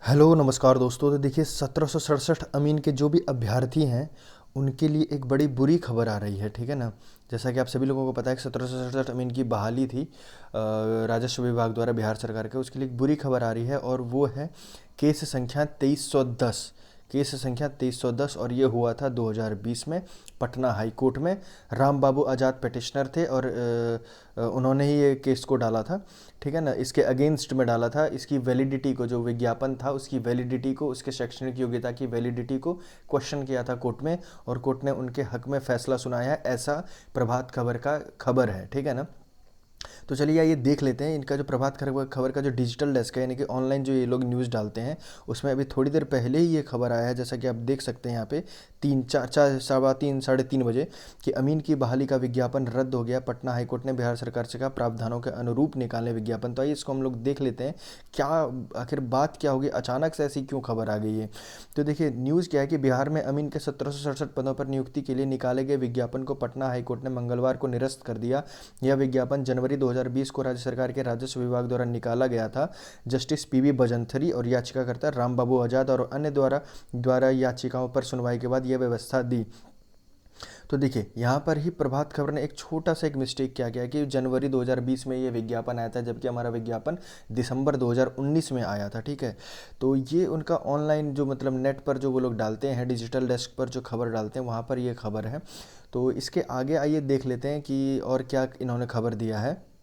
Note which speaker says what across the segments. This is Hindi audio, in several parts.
Speaker 1: हेलो नमस्कार दोस्तों। तो देखिए 1767 अमीन के जो भी अभ्यर्थी हैं उनके लिए एक बड़ी बुरी खबर आ रही है, ठीक है ना। जैसा कि आप सभी लोगों को पता है कि 1767 अमीन की बहाली थी राजस्व विभाग द्वारा बिहार सरकार के, उसके लिए एक बुरी खबर आ रही है और वो है केस संख्या 2310। केस संख्या 2310 और ये हुआ था 2020 में पटना हाई कोर्ट में। राम बाबू आज़ाद पिटिशनर थे और उन्होंने ही ये केस को डाला था, ठीक है ना। इसके अगेंस्ट में डाला था। इसकी वैलिडिटी को, जो विज्ञापन था उसकी वैलिडिटी को, उसके शैक्षणिक योग्यता की वैलिडिटी को क्वेश्चन किया था कोर्ट में, और कोर्ट ने उनके हक में फैसला सुनाया है, ऐसा प्रभात खबर का खबर है, ठीक है ना। तो चलिए ये देख लेते हैं इनका जो प्रभात खबर का जो डिजिटल डेस्क है, यानी कि ऑनलाइन जो ये लोग न्यूज़ डालते हैं, उसमें अभी थोड़ी देर पहले ही ये खबर आया है, जैसा कि आप देख सकते हैं यहाँ पे 3 4 4 3 3:30 बजे कि अमीन की बहाली का विज्ञापन रद्द हो गया। पटना हाईकोर्ट ने बिहार सरकार से कहा प्रावधानों के अनुरूप निकालें विज्ञापन। तो आइए इसको हम लोग देख लेते हैं, क्या आखिर बात क्या होगी, अचानक से ऐसी क्यों खबर आ गई है। तो देखिए न्यूज़ क्या है कि बिहार में अमीन के 1767 पदों पर नियुक्ति के लिए निकाले गए विज्ञापन को पटना हाईकोर्ट ने मंगलवार को निरस्त कर दिया। यह विज्ञापन जनवरी 2020 को राज्य सरकार के राजस्व विभाग द्वारा निकाला गया था। जस्टिस पीवी बजंथरी और याचिकाकर्ता राम बाबू आजाद और अन्य द्वारा याचिकाओं पर सुनवाई के बाद यह व्यवस्था दी। तो देखिए यहाँ पर ही प्रभात खबर ने एक छोटा सा एक मिस्टेक क्या किया कि जनवरी 2020 में ये विज्ञापन आया था, जबकि हमारा विज्ञापन दिसंबर 2019 में आया था, ठीक है। तो ये उनका ऑनलाइन जो मतलब नेट पर जो वो लोग डालते हैं, डिजिटल डेस्क पर जो खबर डालते हैं, वहाँ पर ये खबर है। तो इसके आगे आइए देख लेते हैं कि और क्या इन्होंने खबर दिया है।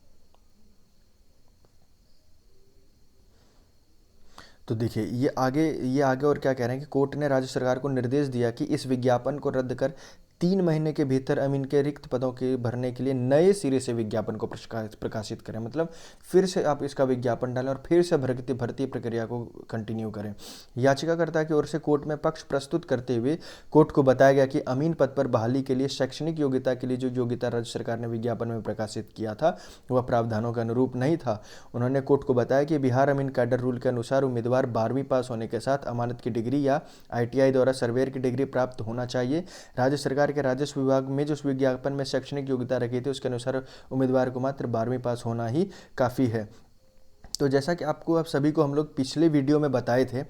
Speaker 1: तो देखिए ये आगे और क्या कह रहे हैं कि कोर्ट ने राज्य सरकार को निर्देश दिया कि इस विज्ञापन को रद्द कर 3 महीने के भीतर अमीन के रिक्त पदों के भरने के लिए नए सिरे से विज्ञापन को प्रकाशित करें। मतलब फिर से आप इसका विज्ञापन डालें और फिर से भर्ती भर्ती प्रक्रिया को कंटिन्यू करें। याचिकाकर्ता की ओर से कोर्ट में पक्ष प्रस्तुत करते हुए कोर्ट को बताया गया कि अमीन पद पर बहाली के लिए शैक्षणिक योग्यता के लिए जो योग्यता राज्य सरकार ने विज्ञापन में प्रकाशित किया था वह प्रावधानों के अनुरूप नहीं था। उन्होंने कोर्ट को बताया कि बिहार अमीन कैडर रूल के अनुसार उम्मीदवार 12वीं पास होने के साथ अमानत की डिग्री या आईटीआई द्वारा सर्वेयर की डिग्री प्राप्त होना चाहिए। राज्य सरकार के राजस्व विभाग में जो उस विज्ञापन में शैक्षणिक योग्यता रखी थी उसके अनुसार उम्मीदवार को मात्र 12वीं पास होना ही काफ़ी है। तो जैसा कि आपको आप सभी को हम लोग पिछले वीडियो में बताए थे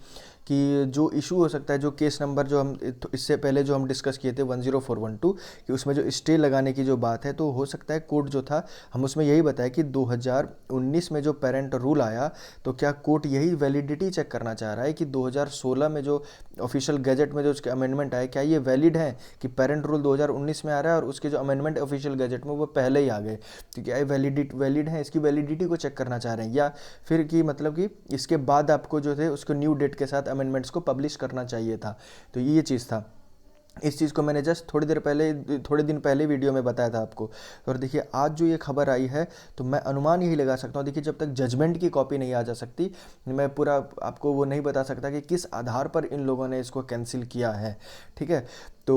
Speaker 1: कि जो इशू हो सकता है, जो केस नंबर जो हम इससे पहले जो हम डिस्कस किए थे 10412, कि उसमें जो स्टे लगाने की जो बात है, तो हो सकता है कोर्ट जो था, हम उसमें यही बताया कि 2019 में जो पेरेंट रूल आया, तो क्या कोर्ट यही वैलिडिटी चेक करना चाह रहा है कि 2016 में जो ऑफिशियल गैजेट में जो उसके अमेंडमेंट आए, क्या ये वैलिड है कि पेरेंट रूल 2019 में आ रहा है और उसके जो अमेंडमेंट ऑफिशियल गैजेट में वो पहले ही आ गए, तो क्या ये वैलिड है, इसकी वैलिडिटी को चेक करना चाह रहे हैं, या फिर कि मतलब कि इसके बाद आपको जो थे उसको न्यू डेट के साथ अमेंडमेंट्स को पब्लिश करना चाहिए था। तो ये चीज़ था। इस चीज़ को मैंने जस्ट थोड़े दिन पहले वीडियो में बताया था आपको। और देखिए आज जो ये खबर आई है, तो मैं अनुमान यही लगा सकता हूँ। देखिए जब तक जजमेंट की कॉपी नहीं आ जा सकती, मैं पूरा आपको वो नहीं बता सकता कि किस आधार पर इन लोगों ने इसको कैंसिल किया है, ठीक है। तो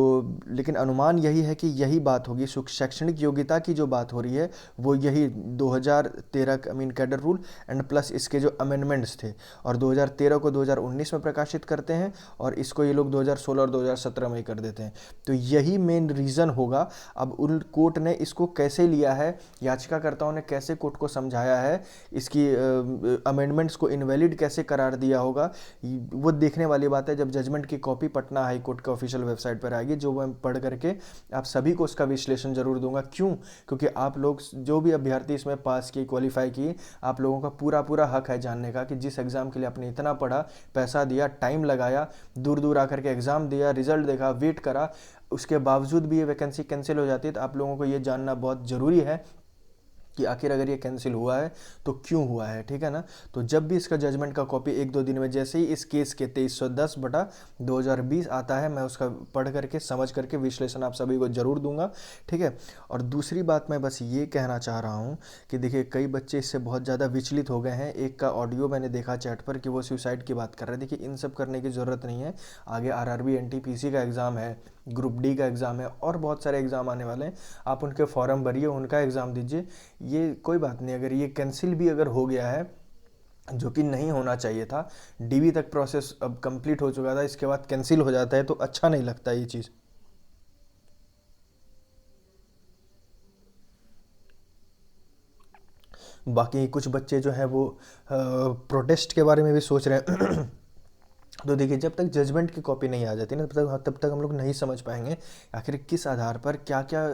Speaker 1: लेकिन अनुमान यही है कि यही बात होगी। शैक्षणिक योग्यता की जो बात हो रही है वो यही 2013 का mean cadre rule and plus इसके जो अमेंडमेंट्स थे, और 2013 को 2019 में प्रकाशित करते हैं और इसको ये लोग 2016 और 2017 में ही कर देते हैं। तो यही मेन रीज़न होगा। अब उन कोर्ट ने इसको कैसे लिया है, याचिकाकर्ताओं ने कैसे कोर्ट को समझाया है, इसकी अमेंडमेंट्स को इनवैलिड कैसे करार दिया होगा, वो देखने वाली बात है जब जजमेंट की कॉपी पटना हाई कोर्ट के ऑफिशियल वेबसाइट पर आएगी, जो मैं पढ़ करके आप सभी को उसका विश्लेषण जरूर दूंगा। क्यों? क्योंकि आप लोग जो भी अभ्यर्थी इसमें पास किए, क्वालिफाई किए, आप लोगों का पूरा पूरा हक है जानने का कि जिस एग्ज़ाम के लिए आपने इतना पढ़ा, पैसा दिया, टाइम लगाया, दूर दूर आकर के एग्ज़ाम दिया, रिजल्ट देखा, वेट करा, उसके बावजूद भी ये वैकेंसी कैंसिल हो जाती है, तो आप लोगों को ये जानना बहुत ज़रूरी है कि आखिर अगर ये कैंसिल हुआ है तो क्यों हुआ है, ठीक है ना। तो जब भी इसका जजमेंट का कॉपी 1-2 दिन में, जैसे ही इस केस के 2310/2020 आता है, मैं उसका पढ़ करके समझ करके विश्लेषण आप सभी को जरूर दूंगा, ठीक है। और दूसरी बात मैं बस ये कहना चाह रहा हूँ कि देखिए कई बच्चे इससे बहुत ज़्यादा विचलित हो गए हैं। एक का ऑडियो मैंने देखा चैट पर कि वो सुसाइड की बात कर रहे हैं। देखिए इन सब करने की ज़रूरत नहीं है। आगे आरआरबी एनटीपीसी का एग्ज़ाम है, ग्रुप डी का एग्ज़ाम है, और बहुत सारे एग्ज़ाम आने वाले हैं। आप उनके फॉर्म भरिए, उनका एग्ज़ाम दीजिए। ये कोई बात नहीं। अगर ये कैंसिल भी अगर हो गया है, जो कि नहीं होना चाहिए था, डीबी तक प्रोसेस अब कंप्लीट हो चुका था, इसके बाद कैंसिल हो जाता है तो अच्छा नहीं लगता ये चीज़। बाकी कुछ बच्चे जो हैं वो प्रोटेस्ट के बारे में भी सोच रहे हैं तो देखिए, जब तक जजमेंट की कॉपी नहीं आ जाती ना, तब तक हम लोग नहीं समझ पाएंगे आखिर किस आधार पर क्या क्या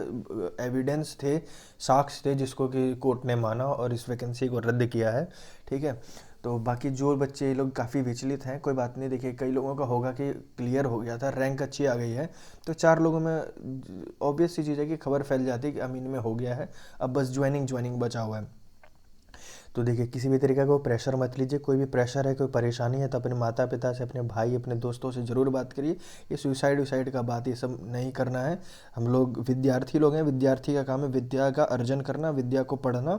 Speaker 1: एविडेंस थे, साक्ष्य थे जिसको कि कोर्ट ने माना और इस वैकेंसी को रद्द किया है। ठीक है। तो बाकी जो बच्चे ये लोग काफ़ी विचलित हैं, कोई बात नहीं। देखिए, कई लोगों का होगा कि क्लियर हो गया था, रैंक अच्छी आ गई है, तो 4 लोगों में ऑब्वियस सी चीज़ है कि खबर फैल जाती है कि अमीन में हो गया है, अब बस ज्वाइनिंग बचा हुआ है। तो देखिए, किसी भी तरीके का कोई प्रेशर मत लीजिए। कोई भी प्रेशर है, कोई परेशानी है, तो अपने माता पिता से, अपने भाई, अपने दोस्तों से ज़रूर बात करिए। ये सुसाइड का बात ये सब नहीं करना है। हम लोग विद्यार्थी लोग हैं, विद्यार्थी का काम है विद्या का अर्जन करना, विद्या को पढ़ना।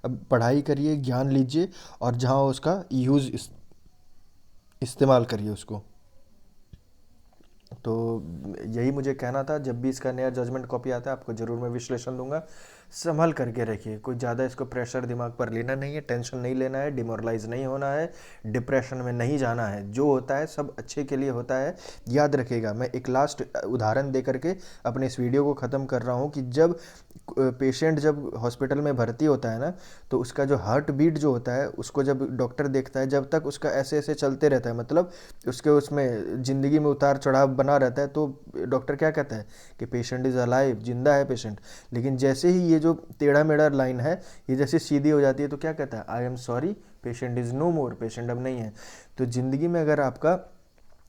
Speaker 1: अब पढ़ाई करिए, ज्ञान लीजिए, और जहाँ उसका इस्तेमाल करिए उसको। तो यही मुझे कहना था। जब भी इसका नया जजमेंट कॉपी आता है, आपको ज़रूर मैं विश्लेषण दूंगा। संभल करके रखिए, कोई ज़्यादा इसको प्रेशर दिमाग पर लेना नहीं है, टेंशन नहीं लेना है, डिमोरलाइज नहीं होना है, डिप्रेशन में नहीं जाना है। जो होता है सब अच्छे के लिए होता है, याद रखिएगा। मैं एक लास्ट उदाहरण दे करके अपने इस वीडियो को ख़त्म कर रहा हूँ कि जब पेशेंट जब हॉस्पिटल में भर्ती होता है ना, तो उसका जो हार्ट बीट जो होता है, उसको जब डॉक्टर देखता है, जब तक उसका ऐसे ऐसे चलते रहता है, मतलब उसके उसमें ज़िंदगी में उतार चढ़ाव बना रहता है, तो डॉक्टर क्या कहता है कि पेशेंट इज़ अलाइव, जिंदा है पेशेंट। लेकिन जैसे ही ये जो टेढ़ा मेढ़ा लाइन है, ये जैसे सीधी हो जाती है, तो क्या कहता है, I am sorry, patient is no more, patient अब नहीं है। तो ज़िंदगी में अगर आपका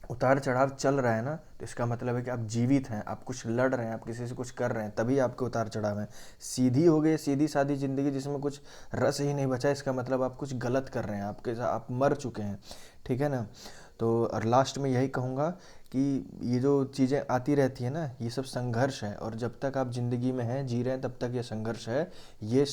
Speaker 1: उतार चढ़ाव चल रहा है ना, तो इसका मतलब है कि आप जीवित हैं, आप कुछ लड़ रहे हैं, आप किसी से कुछ कर रहे हैं, तभी आपके उतार चढ़ाव हैं। सीधी हो गई, सीधी सादी ज़िंदगी जिसमें कुछ रस ही नहीं बचा, इसका मतलब आप कुछ गलत कर रहे हैं, आप मर चुके हैं। ठीक है ना। तो और लास्ट में यही कहूँगा कि ये जो चीज़ें आती रहती है ना, ये सब संघर्ष है, और जब तक आप ज़िंदगी में हैं, जी रहे हैं, तब तक ये संघर्ष है। ये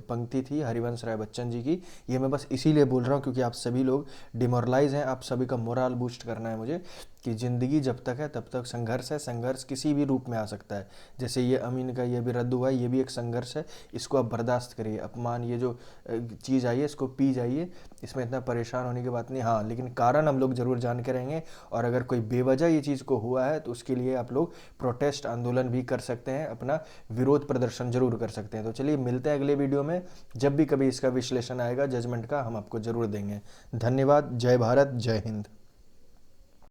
Speaker 1: पंक्ति थी हरिवंश राय बच्चन जी की। ये मैं बस इसीलिए बोल रहा हूँ क्योंकि आप सभी लोग डिमोरलाइज हैं, आप सभी का मोरल बूस्ट करना है मुझे, कि ज़िंदगी जब तक है तब तक संघर्ष है। संघर्ष किसी भी रूप में आ सकता है, जैसे ये अमीन का ये भी रद्द हुआ है, ये भी एक संघर्ष है। इसको आप बर्दाश्त करिए, अपमान ये जो चीज़ आई है इसको पी जाइए, इसमें इतना परेशान होने की बात नहीं। हाँ, लेकिन कारण हम लोग ज़रूर जान के रहेंगे, और अगर कोई बेवजह ये चीज़ को हुआ है तो उसके लिए आप लोग प्रोटेस्ट आंदोलन भी कर सकते हैं, अपना विरोध प्रदर्शन जरूर कर सकते हैं। तो चलिए, मिलते हैं अगले वीडियो में। जब भी कभी इसका विश्लेषण आएगा जजमेंट का, हम आपको ज़रूर देंगे। धन्यवाद। जय भारत, जय हिंद।